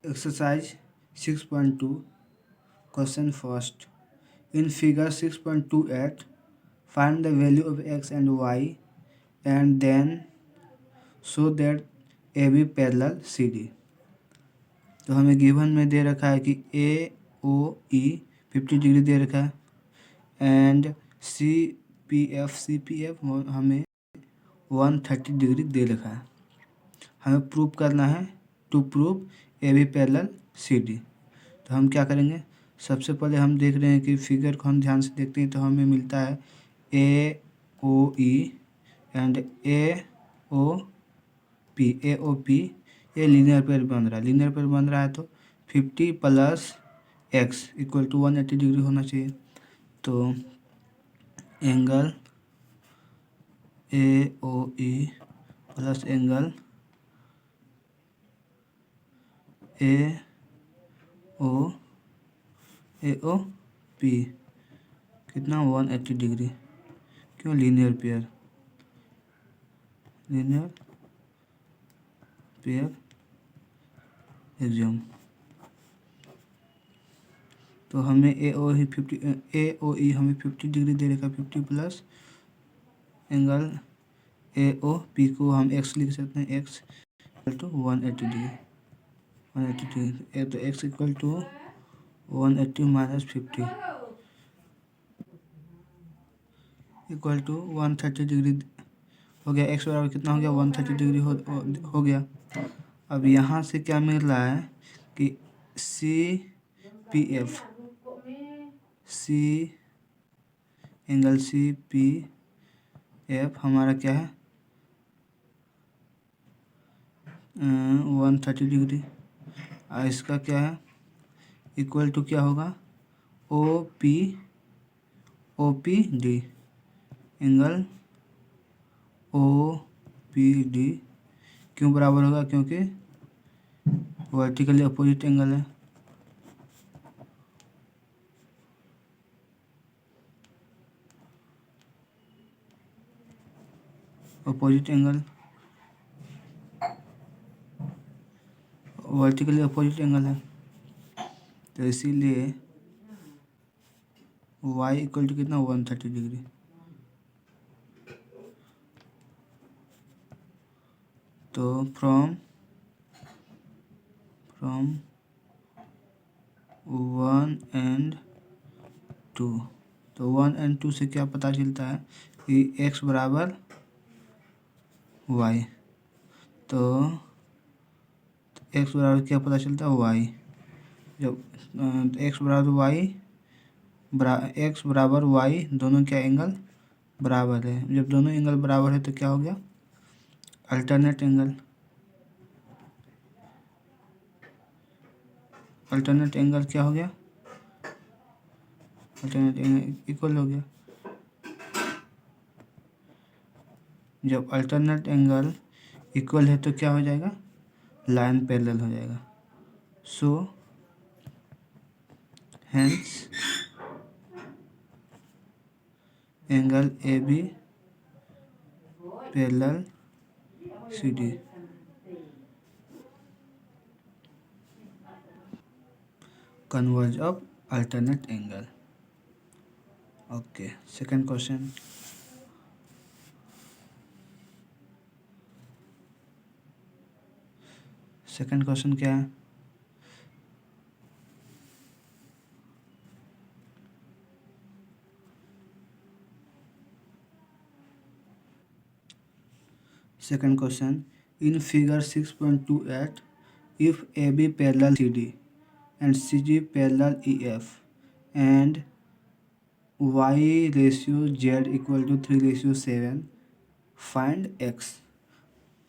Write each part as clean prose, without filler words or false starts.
Exercise 6.2 Question first. In figure 6.28, find the value of x and y and then show that AB parallel CD. तो हमें given में दे रखा है कि AOE 50 degree दे रखा है एंड CPF हमें 130 डिग्री दे रखा है। हमें प्रूव करना है to prove AB parallel CD। तो हम क्या करेंगे, सबसे पहले हम देख रहे हैं कि फिगर को हम ध्यान से देखते हैं तो हमें मिलता है AOE एंड AOP ये लीनियर पेयर बन रहा है। लीनियर पेयर बन रहा है तो 50 plus x equal to 180 degree होना चाहिए। तो angle AOE plus angle AOP कितना 180 डिग्री। क्यों? Linear pair exam. तो हमें AOE हमें 50 डिग्री दे रखा है। 50 प्लस एंगल AOP को हम x लिख सकते हैं, x equal to 180 degree. 180 degree तो x equal to 180 minus 50 equal to 130 degree हो गया। x बराबर कितना हो गया? 130 डिग्री हो गया। अब यहाँ से क्या मिल रहा है कि एंगल CPF हमारा क्या है 130 डिग्री। इसका क्या है इक्वल टू क्या होगा OPD एंगल OPD क्यों बराबर होगा? क्योंकि वर्टिकली अपोजिट एंगल है। Opposite angle vertically opposite angle है तो इसीलिए y इक्वल टू कितना 130 डिग्री। तो फ्रॉम 1 and 2 तो 1 and 2 से क्या पता चलता है कि x बराबर y। तो x बराबर क्या पता चलता है y। जब x बराबर y दोनों क्या एंगल बराबर है। जब दोनों एंगल बराबर है तो क्या हो गया अल्टरनेट एंगल क्या हो गया? अल्टरनेट एंगल इक्वल हो गया। जब अल्टरनेट एंगल इक्वल है तो क्या हो जाएगा लाइन पैरेलल हो जाएगा। So hence angle AB parallel CD। Converse of alternate angle. Okay, second question. Second question क्या है? Second question. In figure 6.28, if AB parallel CD and CG parallel EF and Y ratio Z equal to 3:7, find X।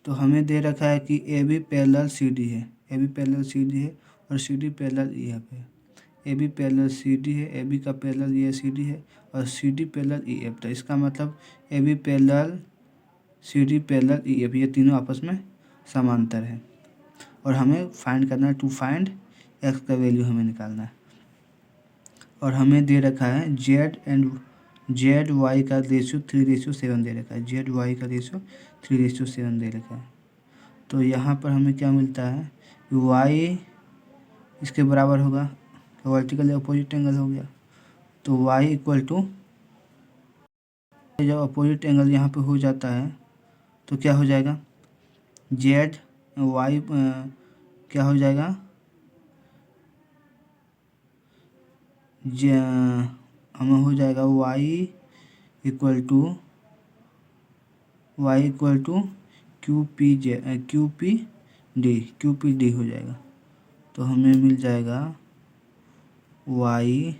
तो हमें दे रखा है कि AB parallel CD है, AB parallel CD है और CD पैरेलल EF है। AB पैरेलल CD है, AB का पैरेलल ये CD है और CD पैरेलल EF। तो इसका मतलब AB parallel CD parallel EF ये तीनों आपस में समांतर है और हमें फाइंड करना है टू फाइंड x का वैल्यू हमें निकालना है। और हमें दे रखा है ZY का रेशियो 3:7 दे रखा है। ZY का रेशियो 3:7 दे रखा है। तो यहाँ पर हमें क्या मिलता है y इसके बराबर होगा, तो वर्टिकल अपोजिट एंगल हो गया। तो y इक्वल टू, जब अपोजिट एंगल यहाँ पे हो जाता है तो क्या हो जाएगा, z y क्या हो जाएगा, हमें हो जाएगा y equal to Q P D हो जाएगा। तो हमें मिल जाएगा y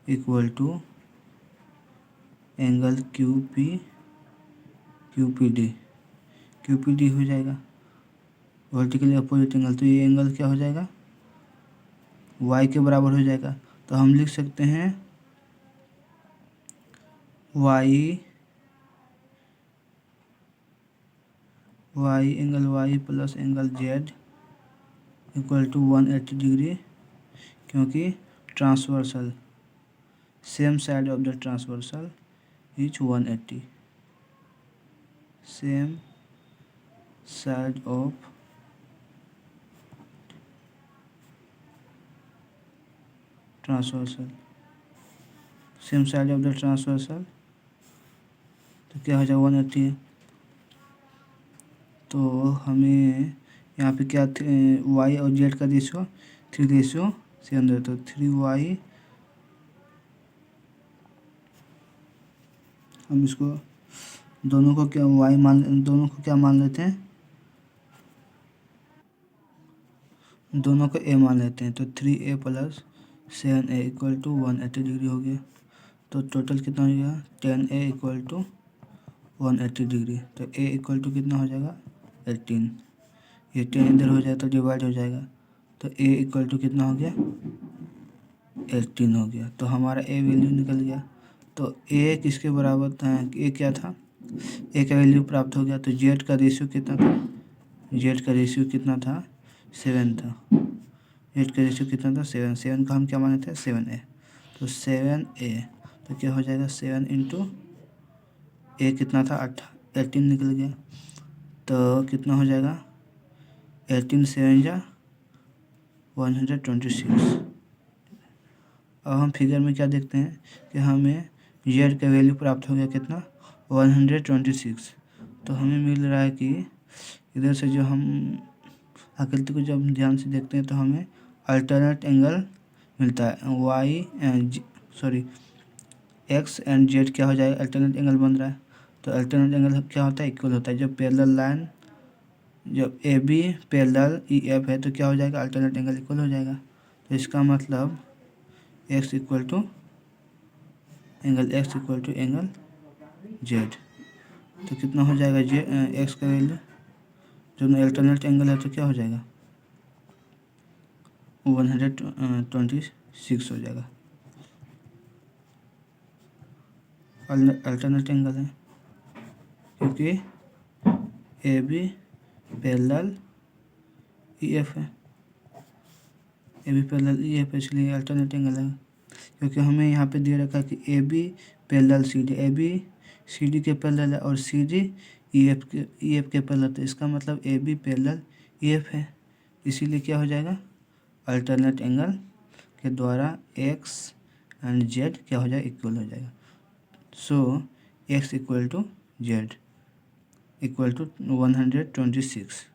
equal to angle Q P D हो जाएगा, वर्टिकली अपोजिट एंगल। तो ये एंगल क्या हो जाएगा, y के बराबर हो जाएगा। तो हम लिख सकते हैं y angle y plus angle z equal to 180 degree, क्योंकि transversal same side of the transversal is 180, same side of transversal, same side of the transversal, तो क्या हो जाएगा 180 है। तो हमें यहाँ पे क्या y और z का रेशियो 3:7, तो 3y, हम इसको दोनों को क्या मान लेते हैं, दोनों को a मान लेते हैं। तो 3a plus 7a equal to 180 degree हो गया। तो टोटल कितना हो गया, 10a इक्वल टू 180 डिग्री। तो a इक्वल टू कितना हो जाएगा, 18। ये 10 इधर हो जाए तो डिवाइड हो जाएगा। तो a इक्वल टू कितना हो गया, 18 हो गया। तो हमारा a वैल्यू निकल गया। तो a किसके बराबर था, a क्या था, a का वैल्यू प्राप्त हो गया। तो z का रेशियो कितना था, z का रेशियो कितना था, 7 था। z का रेशियो कितना था, 7 का हम क्या माने थे, 7a। तो 7a, तो क्या हो जाएगा, 7 इंटू a कितना था, 18 निकल गया। तो कितना हो जाएगा, 18 7 जा 126। अब हम फिगर में क्या देखते हैं कि हमें z का वैल्यू प्राप्त हो गया कितना, 126। तो हमें मिल रहा है कि इधर से जो हम आकृति को जब ध्यान से देखते हैं तो हमें अल्टरनेट एंगल मिलता है। x एंड z क्या हो जाएगा, अल्टरनेट एंगल बन रहा है। तो अल्टरनेट एंगल क्या होता है, इक्वल होता है। जब पैरेलल लाइन, जब A B parallel E F है तो क्या हो जाएगा, अल्टरनेट एंगल इक्वल हो जाएगा। तो इसका मतलब x equal to angle z। तो कितना हो जाएगा, x का वैल्यू, जब अल्टरनेट एंगल है तो क्या हो जाएगा, 126 हो जाएगा। अल्टरनेट एंगल है क्योंकि A B parallel E F है, A B parallel E F, इसलिए अल्टरनेट एंगल है। क्योंकि हमें यहाँ पे दे रखा है कि A B parallel C D, A B C D के पैरेलल है और सी डी ई एफ के पैरेलल। तो इसका मतलब A B parallel E F है, इसीलिए क्या हो जाएगा, अल्टरनेट एंगल के द्वारा एक्स एंड जेड क्या हो जाएगा, इक्वल हो जाएगा। So X equal to Z equal to 126,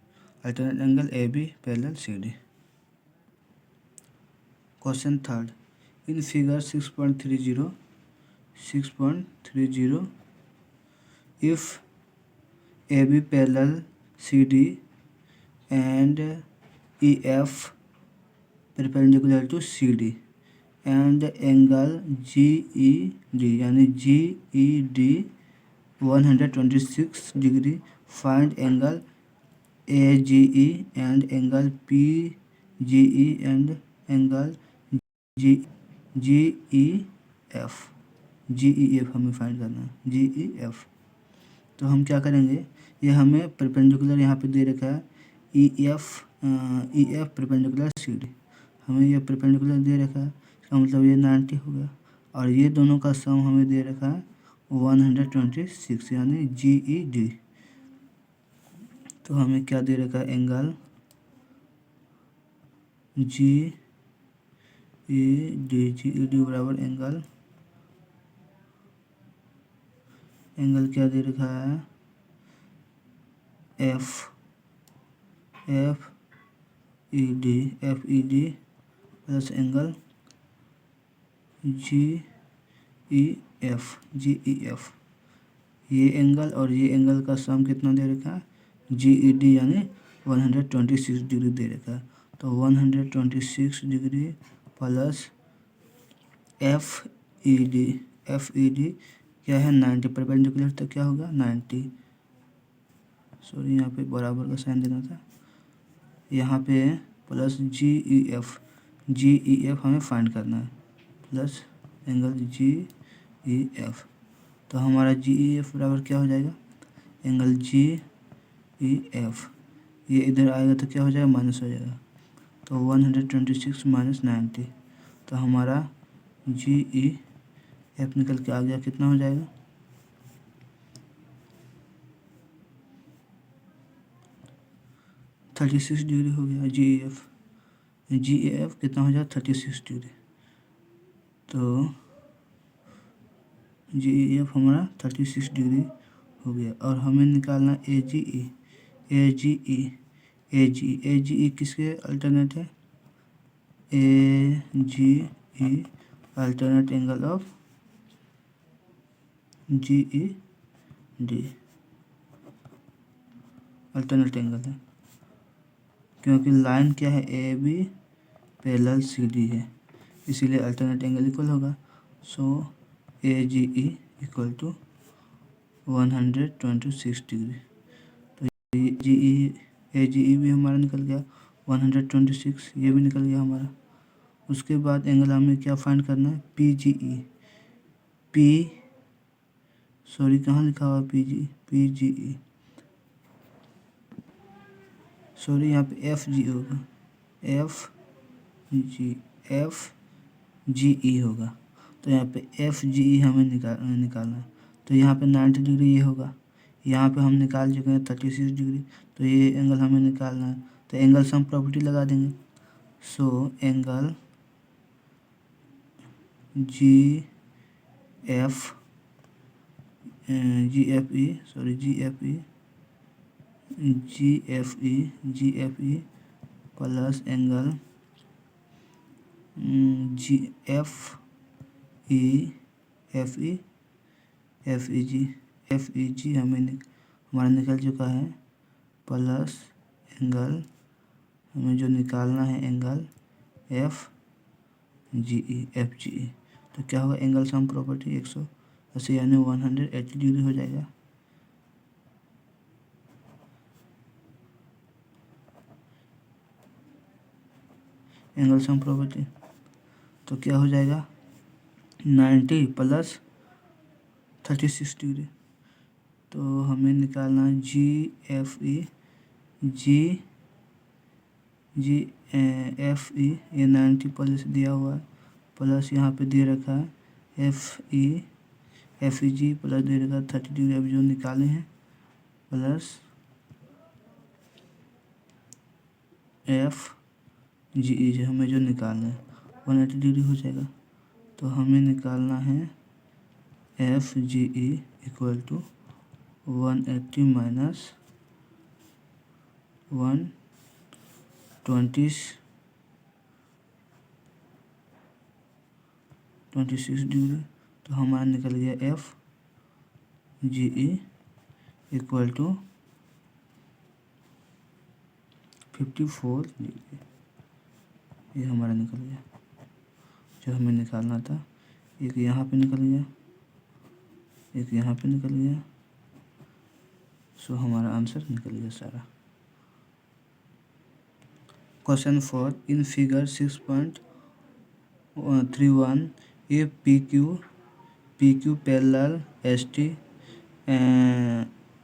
alternate angle A B parallel C D. Question third, in figure 6.30 if AB parallel CD and EF perpendicular to CD and angle GED यानी GED 126 degree, find angle AGE and angle PGE and angle GEF हमें find करना है, GEF। तो हम क्या करेंगे, ये हमें परपेंडिकुलर यहाँ पे दे रखा है EF परपेंडिकुलर CD, हमें ये परपेंडिकुलर दे रखा है, इसका मतलब ये 90 हो गया। और ये दोनों का सम हमें दे रखा है 126 यानी GED। तो हमें क्या दे रखा है, एंगल जी ई डी बराबर एंगल क्या दे रखा है, F E D plus angle जी ई एफ। ये एंगल और ये एंगल का सम कितना दे रखा है, जी ई डी यानी 126 डिग्री दे रखा है। तो 126 degree plus F E D क्या है 90, परपेंडिकुलर तक क्या होगा 90। सॉरी यहाँ पे बराबर का साइन देना था, यहाँ पे प्लस जी ई एफ हमें फाइंड करना है, प्लस एंगल जी ई एफ। तो हमारा जी ई एफ बराबर क्या हो जाएगा, एंगल जी ई एफ, ये इधर आएगा तो क्या हो जाएगा, माइनस हो जाएगा। तो 126 माइनस 90, तो हमारा जी ई एफ निकल के आ गया, कितना हो जाएगा, 36 डिग्री हो गया। जी ई एफ कितना हो जाएगा, 36 डिग्री। तो जी ई एफ हमारा 36 डिग्री हो गया। और हमें निकालना ए जी ई किसके अल्टरनेट है, A G E alternate angle of G E D, alternate angle है, क्योंकि लाइन क्या है, A B parallel C D है, इसीलिए अल्टरनेट एंगल इक्वल होगा। So A G E equal to 126 degree. तो ए जी ई भी हमारा निकल गया 126, ये भी निकल गया हमारा। उसके बाद एंगल हमें क्या फाइंड करना है, कहाँ लिखा हुआ पी जी ई, सॉरी यहाँ पे एफ जी होगा, एफ जी ई होगा। तो यहाँ पे एफ जी ई हमें निकालना है। तो यहाँ पे 90 डिग्री ये होगा, यहाँ पे हम निकाल चुके हैं 36 डिग्री, तो ये एंगल हमें निकालना है। तो एंगल सम प्रॉपर्टी लगा देंगे। So angle G F E plus angle G F E G हमारा निकल चुका है, प्लस एंगल हमें जो निकालना है, एंगल एफ जी ई। तो क्या होगा, एंगल सम प्रॉपर्टी 180 यानी 180 डिग्री हो जाएगा। एंगल सम प्रॉपर्टी तो क्या हो जाएगा, 90 प्लस 36 डिग्री। तो हमें निकालना है जी एफ ई ये 90 प्लस दिया हुआ है, प्लस यहाँ पे दे रखा है एफ ई जी प्लस दे रखा है 30 डिग्री अभी जो निकाले हैं, प्लस एफ जी ई जो हमें जो निकालना है 180 डिग्री हो जाएगा। तो हमें निकालना है F G E equal to 180 minus 26 degree. तो हमारा निकल गया F G E equal to 54 degree. ये हमारा निकल गया जो हमें निकालना था। एक यहाँ पे निकल गया, एक यहाँ पे निकल गया। सो हमारा आंसर निकल गया सारा। क्वेश्चन 4 इन figure 6.31 if PQ parallel ST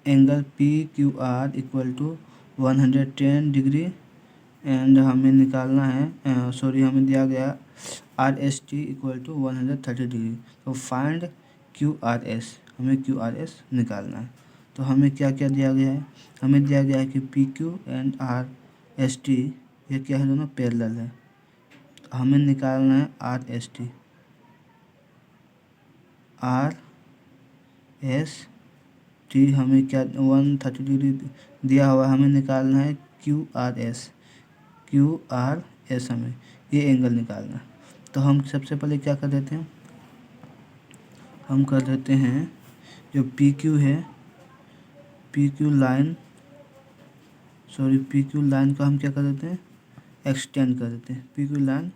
angle PQR equal to 110 degree and हमें निकालना है, हमें दिया गया RST इक्वल टू 130 डिग्री। तो फाइंड QRS, हमें QRS निकालना है। तो हमें क्या क्या दिया गया है, हमें दिया गया है कि PQ एंड RST ये क्या है, दोनों पैरेलल है। तो हमें निकालना है are S T. Are S T हमें क्या 130 डिग्री दिया हुआ है, हमें निकालना है Q R S. Q R S हमें ये एंगल निकालना है। तो हम सबसे पहले क्या कर देते हैं, हम कर देते हैं जो पी क्यू है, पी क्यू लाइन को हम क्या कर देते हैं, एक्सटेंड कर देते हैं। पी क्यू लाइन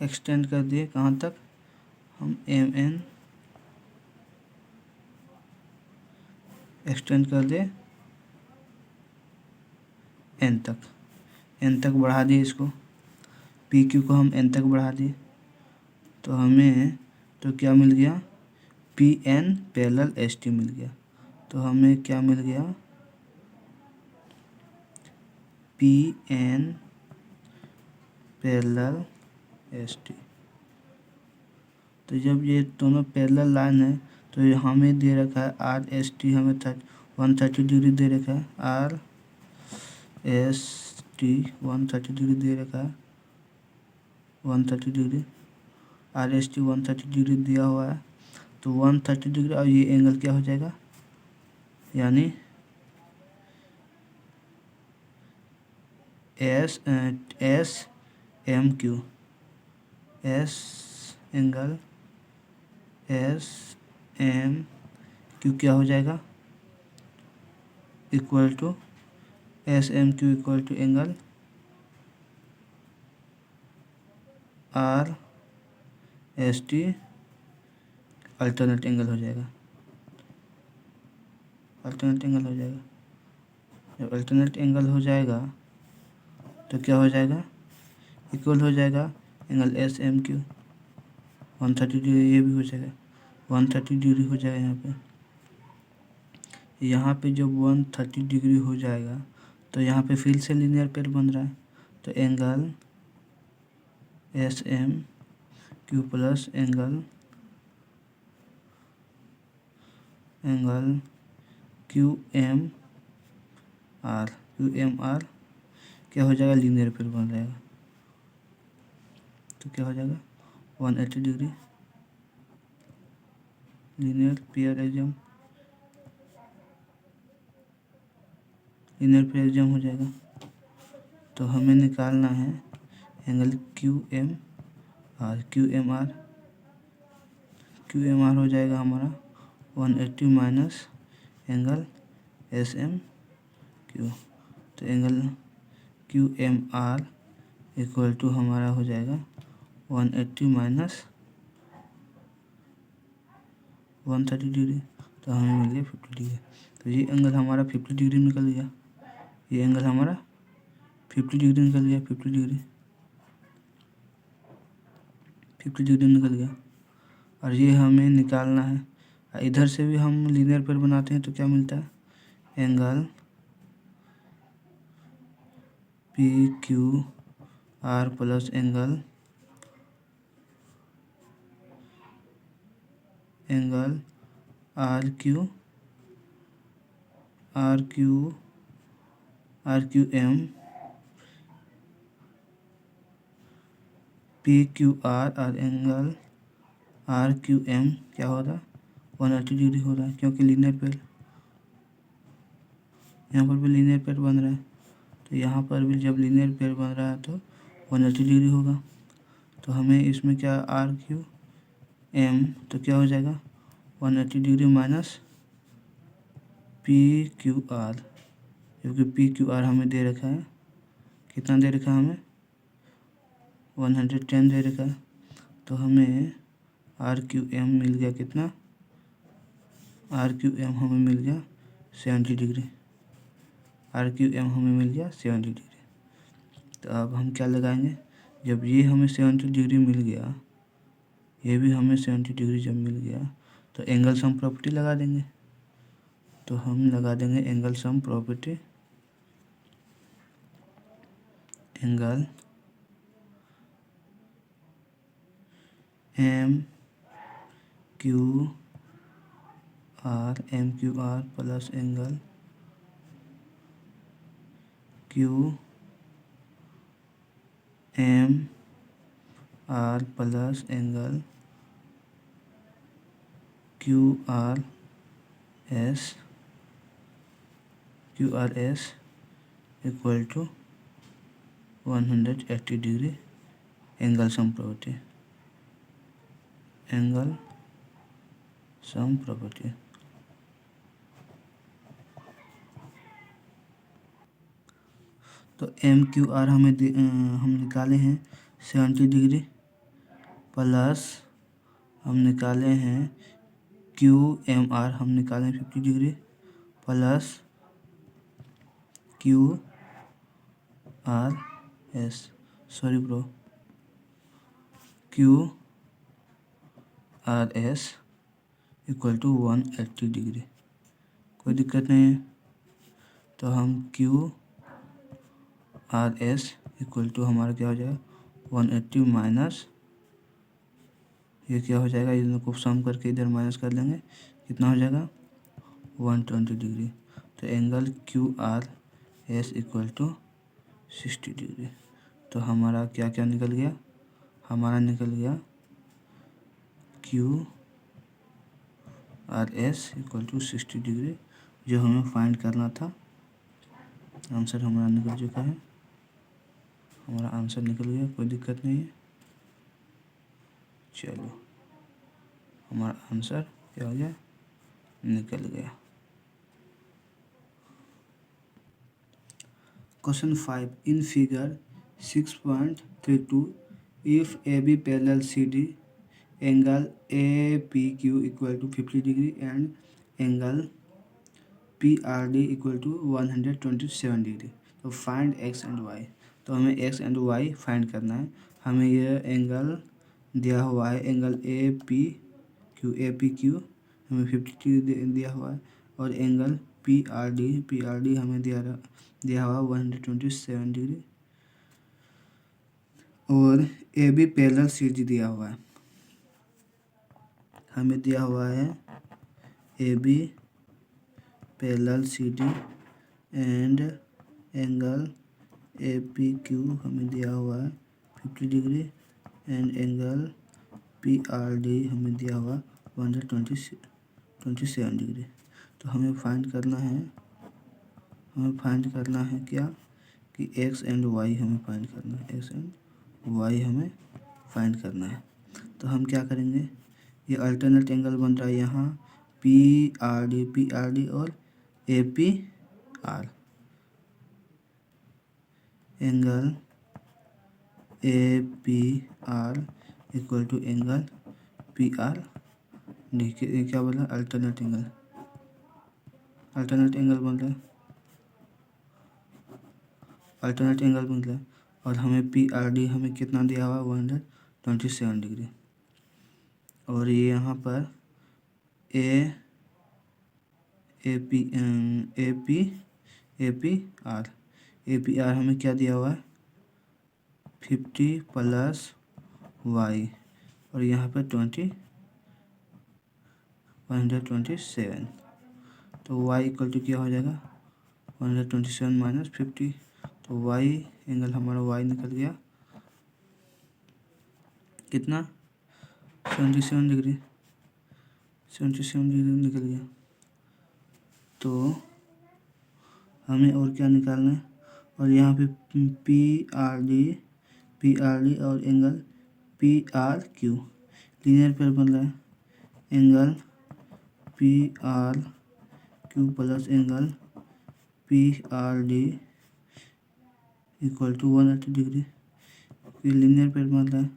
एक्सटेंड कर दिए, कहाँ तक, हम एम एन एक्सटेंड कर दे एन तक बढ़ा दिए इसको। पी क्यू को हम एन तक बढ़ा दिए, तो हमें तो क्या मिल गया, P N parallel S T मिल गया। तो हमें क्या मिल गया, P N parallel S T. तो जब ये दोनों पैरेलल लाइन है तो ये हमें दे रखा है आर एस टी, हमें 130 डिग्री दे रखा है। आर एस टी 130 डिग्री दे रखा है, 130 degree. Are S T 130 degree दिया हुआ है, तो 130 डिग्री और ये एंगल क्या हो जाएगा, यानी S M Q, S angle S M Q क्या हो जाएगा, equal to S M Q equal to angle R S T alternate angle हो जाएगा। अल्टरनेट एंगल हो जाएगा, जब अल्टरनेट एंगल हो जाएगा तो क्या हो जाएगा, इक्वल हो जाएगा angle S M Q 130 degree, ये भी हो जाएगा 130 डिग्री हो जाएगा। यहाँ पे जब 130 डिग्री हो जाएगा तो यहाँ पे फिर से लीनियर पेयर बन रहा है। तो angle S M Q plus angle Q M R क्या हो जाएगा, लीनियर पेयर बन जाएगा। तो क्या हो जाएगा 180 डिग्री लीनियर पेयर एग्जाम हो जाएगा। तो हमें निकालना है एंगल क्यू एम आर हो जाएगा हमारा 180 minus angle S M Q. तो angle Q M R equal to हमारा हो जाएगा 180 माइनस 130 डिग्री, तो हमें मिल गया 50 डिग्री। तो ये एंगल हमारा 50 डिग्री निकल गया, ये एंगल हमारा 50 डिग्री निकल गया, 50 डिग्री निकल गया। और ये हमें निकालना है, इधर से भी हम लीनियर पेयर बनाते हैं तो क्या मिलता है, angle P Q R plus angle R Q M P Q R और एंगल आर क्यू एम क्या हो रहा है, 180 डिग्री हो रहा है, क्योंकि लीनियर पेयर यहाँ पर भी लीनियर पेयर बन रहा है। तो यहाँ पर भी जब लीनियर पेयर बन रहा है तो 180 डिग्री होगा। तो हमें इसमें क्या आर क्यू एम तो क्या हो जाएगा 180 degree minus P Q are, क्योंकि पी क्यू आर हमें दे रखा है, कितना दे रखा है हमें 110 दे रखा है। तो हमें आर क्यू एम मिल गया कितना, आर क्यू एम हमें मिल गया 70 डिग्री, आर क्यू एम हमें मिल गया 70 डिग्री। तो अब हम क्या लगाएंगे, जब ये हमें 70 डिग्री मिल गया, ये भी हमें 70 डिग्री जब मिल गया तो एंगल सम प्रॉपर्टी लगा देंगे। तो हम लगा देंगे angle sum property, angle M Q R M Q R plus angle Q M R plus angle Q R S equal to 180 degree angle sum property. तो एम क्यू आर हम निकाले हैं 70 डिग्री प्लस हम निकाले हैं Q M are हम निकाले हैं 50 degree plus Q R S Q R S equal to 180 degree. कोई दिक्कत नहीं है। तो हम Q R S equal to हमारा क्या हो जाएगा 180 माइनस ये क्या हो जाएगा, इन को सम करके इधर माइनस कर लेंगे, कितना हो जाएगा 120 डिग्री। तो angle Q R S equal to 60 degree. तो हमारा क्या क्या निकल गया, हमारा निकल गया Q R S equal to 60 degree, जो हमें फाइंड करना था। आंसर हमारा निकल चुका है, हमारा आंसर निकल गया, कोई दिक्कत नहीं है। चलो हमारा आंसर क्या हो गया, निकल गया। Question 5 in figure 6.32 if AB parallel CD angle APQ equal to 50 degree and angle PRD equal to 127 degree. तो फाइंड x एंड y। तो हमें x एंड y फाइंड करना है। हमें ये एंगल दिया हुआ है, एंगल APQ हमें 50 डिग्री दिया हुआ है, और एंगल PRD हमें दिया हुआ 127 डिग्री, और AB पैरेलल CD दिया हुआ है। हमें दिया हुआ है AB parallel CD and angle APQ हमें दिया हुआ है 50 डिग्री एंड एंगल PRD हमें दिया हुआ 127 डिग्री। तो हमें फाइंड करना है क्या कि x एंड y हमें फाइंड करना है, x एंड y हमें फाइंड करना है। तो हम क्या करेंगे, ये अल्टरनेट एंगल बन रहा है यहाँ PRD और APR, angle APR equal to angle PR। देखिए क्या बोला, अल्टरनेट एंगल बन रहा है, अल्टरनेट एंगल बन रहा है। और हमें PRD हमें कितना दिया हुआ 127 डिग्री, और ये यहाँ पर APR हमें क्या दिया हुआ है 50 प्लस y, और यहाँ पर 127। तो y इक्वल टू क्या हो जाएगा 127 माइनस 50। तो y एंगल हमारा y निकल गया कितना 77 डिग्री निकल गया। तो हमें और क्या निकालना है, और यहाँ पे PRD और एंगल PRQ लीनियर पेयर बन रहा है, angle PRQ plus angle PRD equal to 180 degree, linear pair बन रहा है।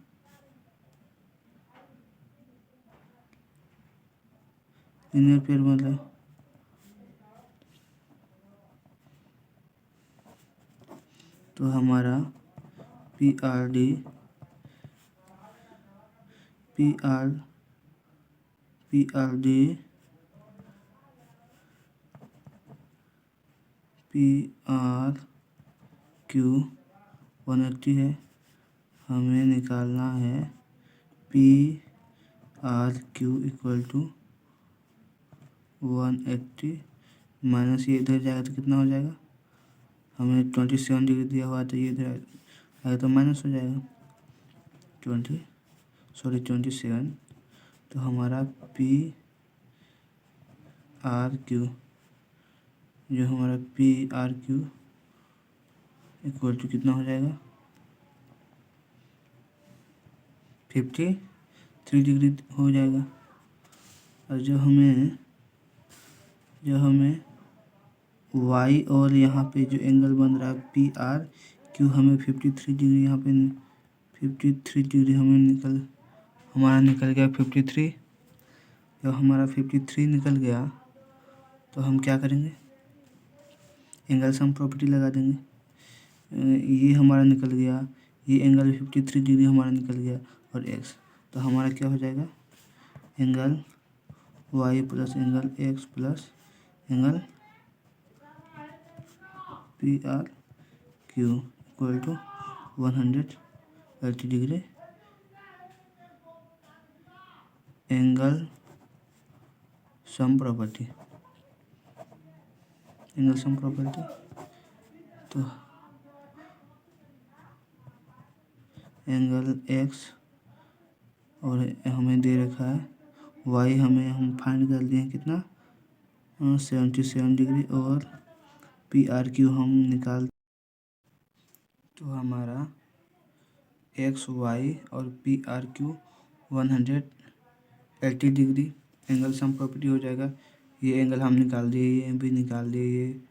तो हमारा PRD PRQ 180 है, हमें निकालना है PRQ इक्वल टू 180 माइनस ये इधर जाएगा तो कितना हो जाएगा, हमने 27 डिग्री दिया हुआ तो ये इधर आएगा तो माइनस हो जाएगा 27। तो हमारा पी आर क्यू, जो हमारा P R Q equal to कितना हो जाएगा 53 डिग्री हो जाएगा। और जो हमें वाई और यहाँ पे जो एंगल बन रहा है पी आर क्यू, हमें 53 डिग्री, यहाँ पे 53 डिग्री हमारा निकल गया 53। जब हमारा 53 निकल गया तो हम क्या करेंगे, एंगल सम प्रॉपर्टी लगा देंगे। ये हमारा निकल गया, ये एंगल 53 डिग्री हमारा निकल गया और एक्स, तो हमारा क्या हो जाएगा, angle Y plus angle X plus angle P R Q equal to 180 degree. Angle sum property, तो एंगल एक्स और हमें दे रखा है वाई, हम फाइंड कर लिए हैं कितना 77 डिग्री, और पी आर क्यू हम निकाल, तो हमारा एक्स वाई और P R Q 180 degree angle sum property हो जाएगा। ये एंगल हम निकाल दिए, ये भी निकाल दिए,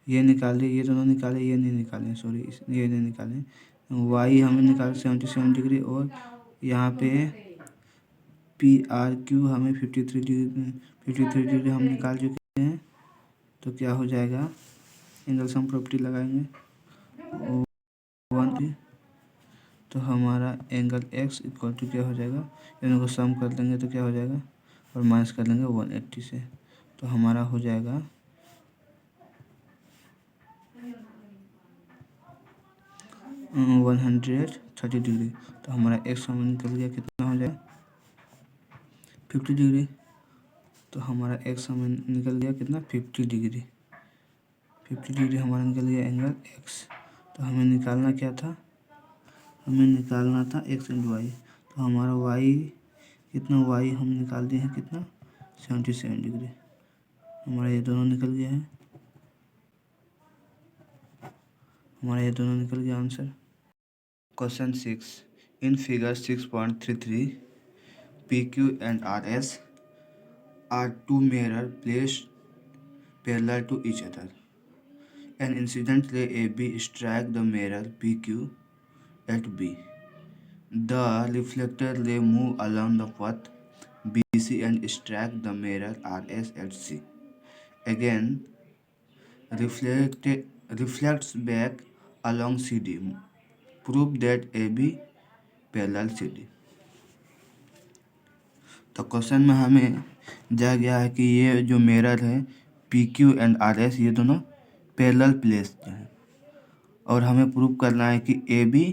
ये निकाल दिए, ये दोनों निकाले, ये नहीं निकाले, सॉरी ये नहीं निकाले। वाई हमें निकाल 77 डिग्री और यहाँ पे पी आर क्यू हमें 53 डिग्री हम निकाल चुके हैं। तो क्या हो जाएगा, एंगल सम प्रॉपर्टी लगाएंगे 1, तो हमारा एंगल एक्स इक्वल टू क्या हो जाएगा, इनको सम कर लेंगे तो क्या हो जाएगा और माइनस कर लेंगे 180 से, तो हमारा हो जाएगा 130 डिग्री। तो हमारा एक्स हमें निकल गया कितना हो जाएगा 50 डिग्री। तो हमारा एक्स हमें निकल गया कितना 50 डिग्री हमारा निकल गया एंगल एक्स। तो हमें निकालना क्या था, हमें निकालना था एक्स एंड वाई। तो हमारा वाई कितना, वाई हम निकाल दिए हैं कितना 77 डिग्री, हमारा ये दोनों निकल गया है, answer. Question 6, in figure 6.33 PQ and RS are two mirrors placed parallel to each other. An incident ray AB strikes the mirror PQ at B. The reflected ray moves along the path BC and strikes the mirror RS at C. Again, reflects back along CD. Prove that AB parallel CD. तो question में हमें दिया गया है कि ये जो mirror है P Q and R S, ये दोनों पैरेलल प्लेस्ड हैं और हमें प्रूव करना है कि A B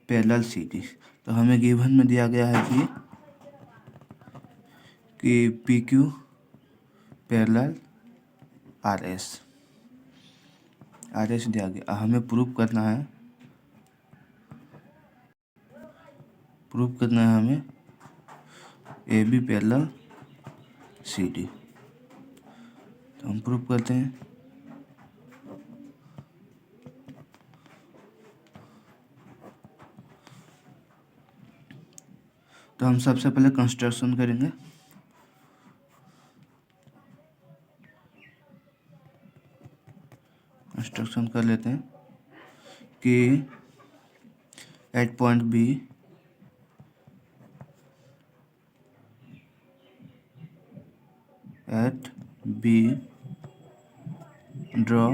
parallel C D. तो हमें गिवन में दिया गया है कि P Q parallel R S दिया गया, हमें प्रूव करना है हमें A B parallel C D. तो हम प्रूव करते हैं। तो हम सबसे पहले कंस्ट्रक्शन करेंगे। कंस्ट्रक्शन कर लेते हैं कि at point B draw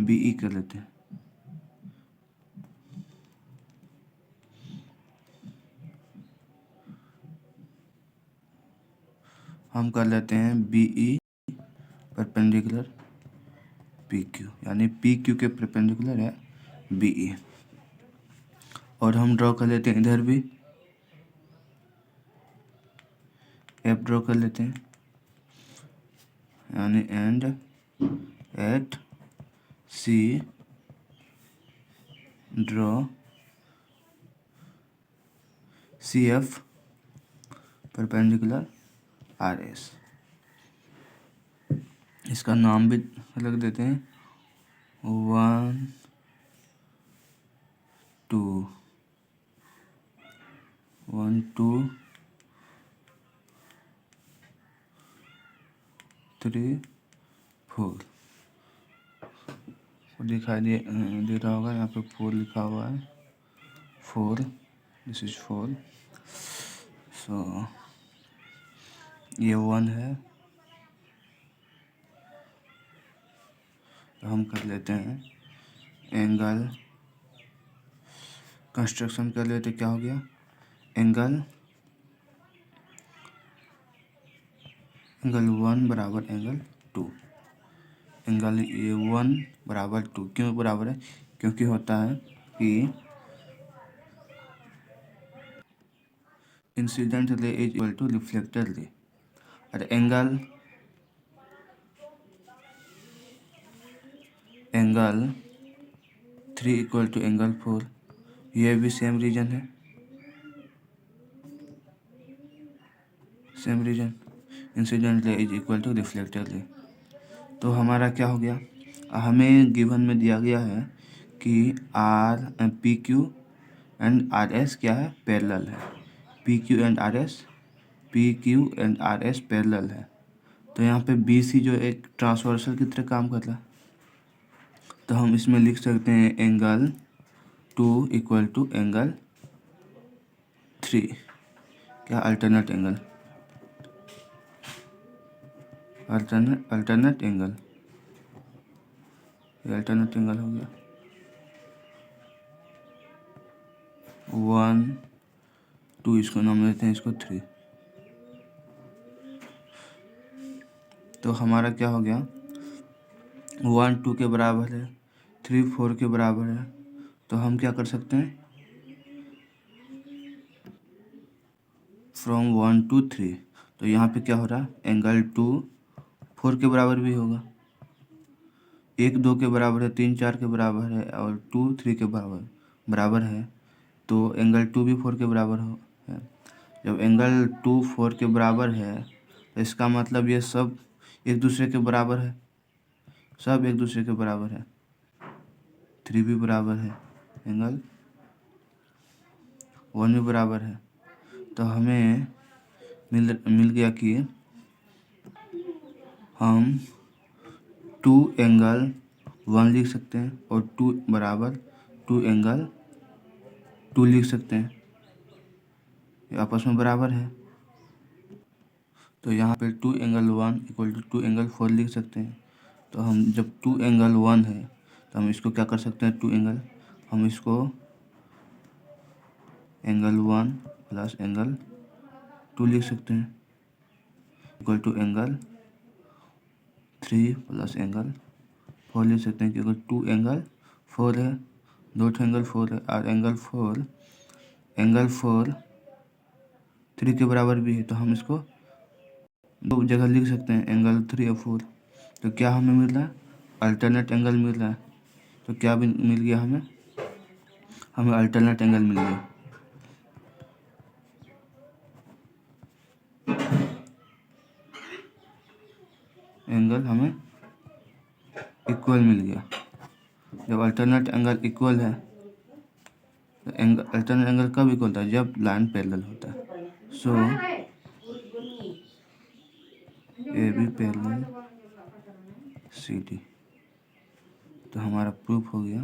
BE कर लेते हैं। हम कर लेते हैं BE परपेंडिकुलर PQ, यानी PQ के परपेंडिकुलर है BE। और हम ड्रॉ कर लेते हैं इधर भी एफ ड्रॉ कर लेते हैं, यानी and at C draw C F perpendicular R S. इसका नाम भी रख देते हैं 1 2 3 4। दिखाई दे रहा होगा, यहाँ पे 4 लिखा हुआ है, 4, दिस इज 4। सो ये 1 है, तो हम कर लेते हैं एंगल कंस्ट्रक्शन कर लेते, क्या हो गया, एंगल 1 बराबर एंगल 2, एंगल A1 बराबर 2। क्यों बराबर है, क्योंकि होता है कि incident ray is equal to reflected रे, और एंगल 3 इक्वल टू एंगल 4, ये भी सेम रीजन है, same reason, incident ray is equal to reflected ray. तो हमारा क्या हो गया, हमें गिवन में दिया गया है कि P Q and R S क्या है, पैरेलल है, P Q and R S parallel है। तो यहाँ पे बी सी जो एक ट्रांसवर्सल की तरह काम कर रहा है, तो हम इसमें लिख सकते हैं एंगल 2 इक्वल टू एंगल 3, क्या अल्टरनेट एंगल, अल्टरनेट एंगल, ये अल्टरनेट एंगल हो गया 1 2, इसको नाम देते हैं इसको 3। तो हमारा क्या हो गया, 1 2 के बराबर है, 3 4 के बराबर है, तो हम क्या कर सकते हैं, फ्रॉम 1 to 3। तो यहाँ पे क्या हो रहा है, एंगल 2 4 के बराबर भी होगा, 1 2 के बराबर है, 3 4 के बराबर है, और 2 3 के बराबर है, तो एंगल 2 भी 4 के बराबर है। जब एंगल 2 4 के बराबर है, तो इसका मतलब ये सब एक दूसरे के बराबर है, सब एक दूसरे के बराबर है, 3 भी बराबर है, एंगल 1 भी बराबर है। तो हमें मिल गया कि हम 2 एंगल 1 लिख सकते हैं और 2 बराबर 2 एंगल 2 लिख सकते हैं, ये आपस में बराबर है। तो यहाँ पे 2 एंगल 1 इक्वल टू 2 एंगल 4 लिख सकते हैं। तो हम जब 2 एंगल 1 है, तो हम इसको क्या कर सकते हैं, 2 एंगल, हम इसको एंगल 1 प्लस एंगल 2 लिख सकते हैं, equal to angle 3 plus angle 4 लिख सकते हैं, क्योंकि 2 एंगल 4 है, 2 एंगल 4 है, और एंगल 4 3 के बराबर भी है, तो हम इसको दो जगह लिख सकते हैं, एंगल 3 और 4। तो क्या हमें मिल रहा है, अल्टरनेट एंगल मिल रहा है। तो क्या भी मिल गया, हमें अल्टरनेट एंगल मिल गया। एंगल हमें इक्वल मिल गया। जब अल्टरनेट एंगल इक्वल है, तो अल्टरनेट एंगल कब इक्वल होता है, जब लाइन पैरेलल होता है। So A B parallel C D. तो हमारा प्रूफ हो गया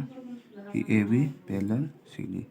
कि A B parallel C D.